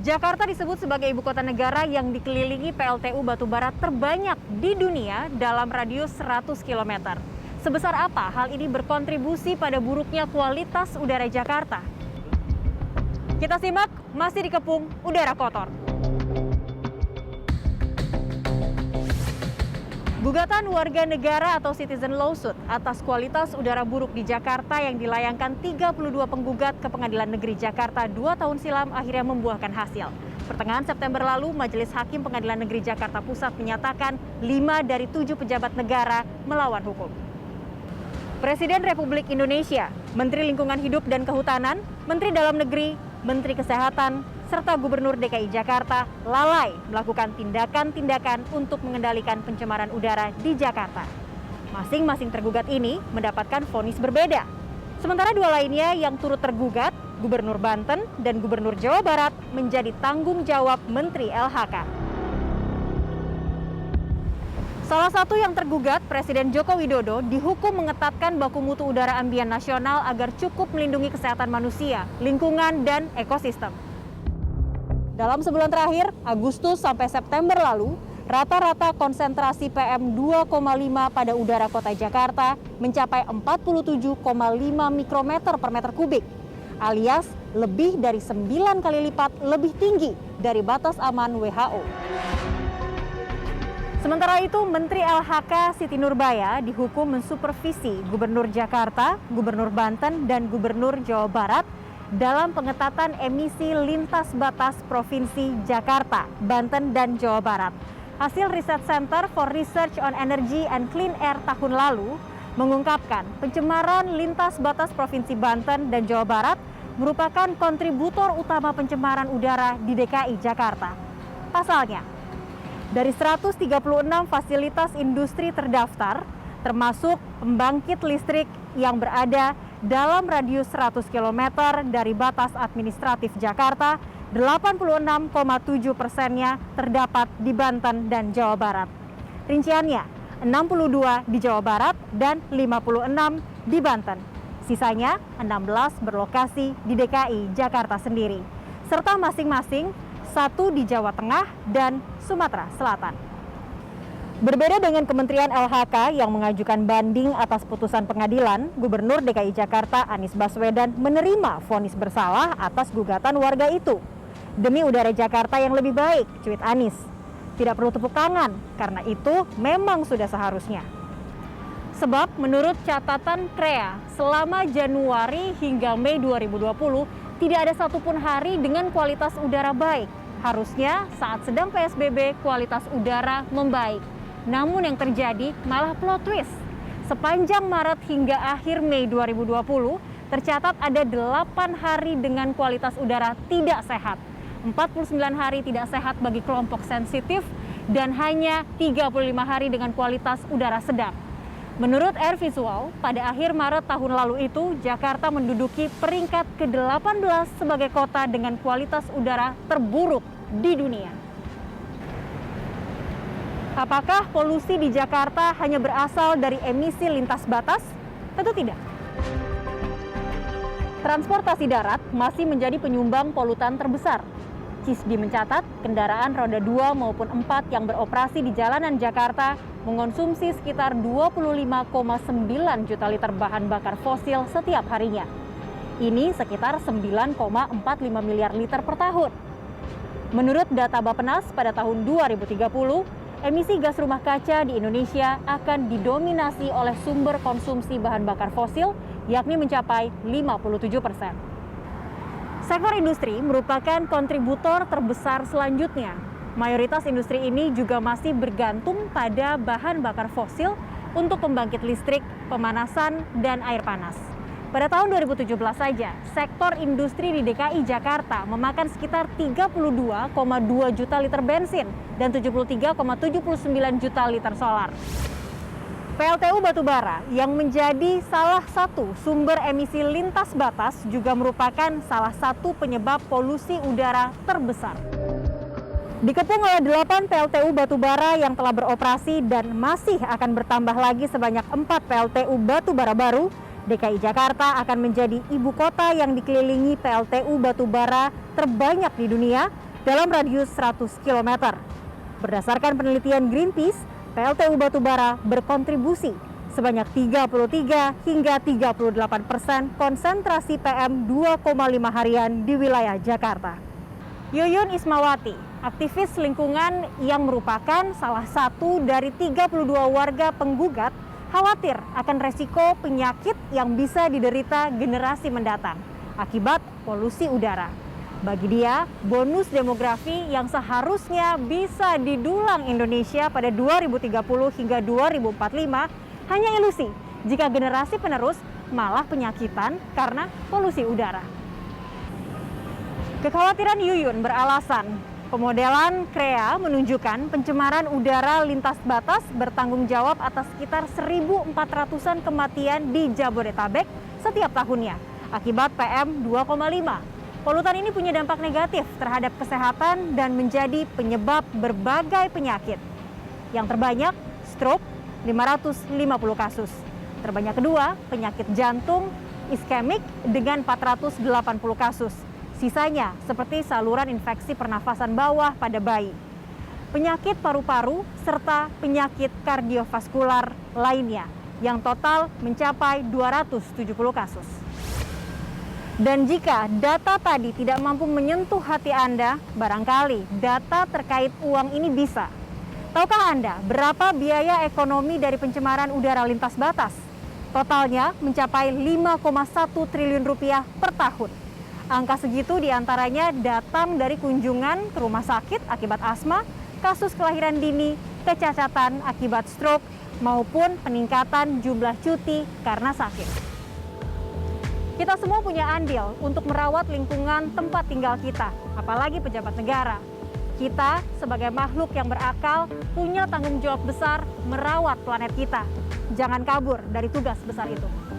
Jakarta disebut sebagai ibu kota negara yang dikelilingi PLTU batubara terbanyak di dunia dalam radius 100 km. Sebesar apa hal ini berkontribusi pada buruknya kualitas udara Jakarta? Kita simak masih dikepung udara kotor. Gugatan warga negara atau citizen lawsuit atas kualitas udara buruk di Jakarta yang dilayangkan 32 penggugat ke Pengadilan Negeri Jakarta 2 tahun silam akhirnya membuahkan hasil. Pertengahan September lalu, Majelis Hakim Pengadilan Negeri Jakarta Pusat menyatakan 5 dari 7 pejabat negara melawan hukum. Presiden Republik Indonesia, Menteri Lingkungan Hidup dan Kehutanan, Menteri Dalam Negeri, Menteri Kesehatan, serta Gubernur DKI Jakarta lalai melakukan tindakan-tindakan untuk mengendalikan pencemaran udara di Jakarta. Masing-masing tergugat ini mendapatkan vonis berbeda. Sementara dua lainnya yang turut tergugat, Gubernur Banten dan Gubernur Jawa Barat, menjadi tanggung jawab Menteri LHK. Salah satu yang tergugat, Presiden Joko Widodo, dihukum mengetatkan baku mutu udara ambien nasional agar cukup melindungi kesehatan manusia, lingkungan, dan ekosistem. Dalam sebulan terakhir, Agustus sampai September lalu, rata-rata konsentrasi PM 2,5 pada udara kota Jakarta mencapai 47,5 mikrometer per meter kubik, alias lebih dari 9 kali lipat lebih tinggi dari batas aman WHO. Sementara itu, Menteri LHK Siti Nurbaya dihukum mensupervisi Gubernur Jakarta, Gubernur Banten, dan Gubernur Jawa Barat dalam pengetatan emisi lintas batas Provinsi Jakarta, Banten, dan Jawa Barat. Hasil Riset Center for Research on Energy and Clean Air tahun lalu mengungkapkan pencemaran lintas batas Provinsi Banten dan Jawa Barat merupakan kontributor utama pencemaran udara di DKI Jakarta. Pasalnya, dari 136 fasilitas industri terdaftar, termasuk pembangkit listrik yang berada dalam radius 100 km dari batas administratif Jakarta, 86,7%-nya terdapat di Banten dan Jawa Barat. Rinciannya, 62 di Jawa Barat dan 56 di Banten. Sisanya 16 berlokasi di DKI Jakarta sendiri, serta masing-masing 1 di Jawa Tengah dan Sumatera Selatan. Berbeda dengan Kementerian LHK yang mengajukan banding atas putusan pengadilan, Gubernur DKI Jakarta Anies Baswedan menerima vonis bersalah atas gugatan warga itu. Demi udara Jakarta yang lebih baik, cuit Anies. Tidak perlu tepuk tangan, karena itu memang sudah seharusnya. Sebab menurut catatan KREA, selama Januari hingga Mei 2020, tidak ada satupun hari dengan kualitas udara baik. Harusnya saat sedang PSBB, kualitas udara membaik. Namun yang terjadi malah plot twist. Sepanjang Maret hingga akhir Mei 2020, tercatat ada 8 hari dengan kualitas udara tidak sehat. 49 hari tidak sehat bagi kelompok sensitif dan hanya 35 hari dengan kualitas udara sedang. Menurut Air Visual, pada akhir Maret tahun lalu itu, Jakarta menduduki peringkat ke-18 sebagai kota dengan kualitas udara terburuk di dunia. Apakah polusi di Jakarta hanya berasal dari emisi lintas batas? Tentu tidak. Transportasi darat masih menjadi penyumbang polutan terbesar. CISDI mencatat kendaraan roda 2 maupun 4 yang beroperasi di jalanan Jakarta mengonsumsi sekitar 25,9 juta liter bahan bakar fosil setiap harinya. Ini sekitar 9,45 miliar liter per tahun. Menurut data Bappenas pada tahun 2030, emisi gas rumah kaca di Indonesia akan didominasi oleh sumber konsumsi bahan bakar fosil, yakni mencapai 57%. Sektor industri merupakan kontributor terbesar selanjutnya. Mayoritas industri ini juga masih bergantung pada bahan bakar fosil untuk pembangkit listrik, pemanasan, dan air panas. Pada tahun 2017 saja, sektor industri di DKI Jakarta memakan sekitar 32,2 juta liter bensin dan 73,79 juta liter solar. PLTU batubara yang menjadi salah satu sumber emisi lintas batas juga merupakan salah satu penyebab polusi udara terbesar. Dikepung oleh 8 PLTU batubara yang telah beroperasi dan masih akan bertambah lagi sebanyak 4 PLTU batubara baru, DKI Jakarta akan menjadi ibu kota yang dikelilingi PLTU batubara terbanyak di dunia dalam radius 100 km. Berdasarkan penelitian Greenpeace, PLTU batubara berkontribusi sebanyak 33 hingga 38% konsentrasi PM 2,5 harian di wilayah Jakarta. Yuyun Ismawati, aktivis lingkungan yang merupakan salah satu dari 32 warga penggugat, khawatir akan resiko penyakit yang bisa diderita generasi mendatang akibat polusi udara. Bagi dia, bonus demografi yang seharusnya bisa didulang Indonesia pada 2030 hingga 2045 hanya ilusi jika generasi penerus malah penyakitan karena polusi udara. Kekhawatiran Yuyun beralasan pemodelan KREA menunjukkan pencemaran udara lintas batas bertanggung jawab atas sekitar 1.400-an kematian di Jabodetabek setiap tahunnya akibat PM 2,5. Polutan ini punya dampak negatif terhadap kesehatan dan menjadi penyebab berbagai penyakit. Yang terbanyak, stroke, 550 kasus. Terbanyak kedua, penyakit jantung, iskemik dengan 480 kasus. Sisanya seperti saluran infeksi pernafasan bawah pada bayi, penyakit paru-paru, serta penyakit kardiovaskular lainnya yang total mencapai 270 kasus. Dan jika data tadi tidak mampu menyentuh hati Anda, barangkali data terkait uang ini bisa. Tahukah Anda berapa biaya ekonomi dari pencemaran udara lintas batas? Totalnya mencapai 5,1 triliun rupiah per tahun. Angka segitu diantaranya datang dari kunjungan ke rumah sakit akibat asma, kasus kelahiran dini, kecacatan akibat stroke, maupun peningkatan jumlah cuti karena sakit. Kita semua punya andil untuk merawat lingkungan tempat tinggal kita, apalagi pejabat negara. Kita sebagai makhluk yang berakal punya tanggung jawab besar merawat planet kita. Jangan kabur dari tugas besar itu.